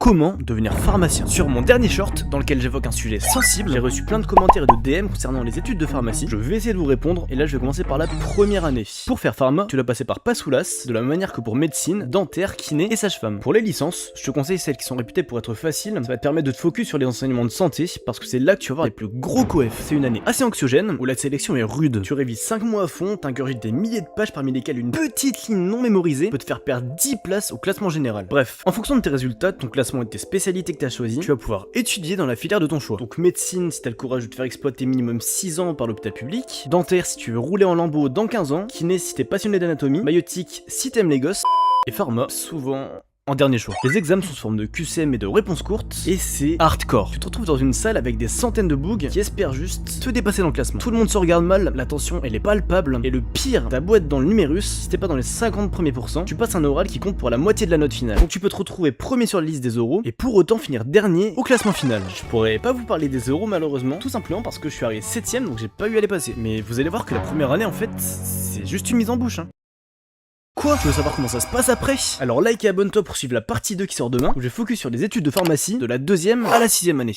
Comment devenir pharmacien? Sur mon dernier short, dans lequel j'évoque un sujet sensible, j'ai reçu plein de commentaires et de DM concernant les études de pharmacie. Je vais essayer de vous répondre, et là je vais commencer par la première année. Pour faire pharma, tu dois passer par Passoulas, de la même manière que pour médecine, dentaire, kiné et sage-femme. Pour les licences, je te conseille celles qui sont réputées pour être faciles, ça va te permettre de te focus sur les enseignements de santé, parce que c'est là que tu vas voir les plus gros coefs. C'est une année assez anxiogène, où la sélection est rude. Tu révises 5 mois à fond, t'ingurgites des milliers de pages parmi lesquelles une petite ligne non mémorisée peut te faire perdre 10 places au classement général. Bref, en fonction de tes résultats, ton classement et de tes spécialités que tu as choisies, tu vas pouvoir étudier dans la filière de ton choix. Donc médecine si t'as le courage de te faire exploiter minimum 6 ans par l'hôpital public, dentaire si tu veux rouler en lambeaux dans 15 ans, kiné si t'es passionné d'anatomie, maïeutique si t'aimes les gosses, et pharma souvent en dernier choix. Les examens sont sous forme de QCM et de réponses courtes, et c'est hardcore. Tu te retrouves dans une salle avec des centaines de bugs qui espèrent juste te dépasser dans le classement. Tout le monde se regarde mal, la tension elle est palpable, et le pire, t'as beau être dans le numérus, si t'es pas dans les 50 premiers pourcents, tu passes un oral qui compte pour la moitié de la note finale. Donc tu peux te retrouver premier sur la liste des oraux, et pour autant finir dernier au classement final. Je pourrais pas vous parler des oraux malheureusement, tout simplement parce que je suis arrivé 7ème, donc j'ai pas eu à les passer. Mais vous allez voir que la première année en fait, c'est juste une mise en bouche hein. Quoi? Tu veux savoir comment ça se passe après? Alors like et abonne-toi pour suivre la partie 2 qui sort demain, où je focus sur les études de pharmacie de la 2ème à la 6ème année.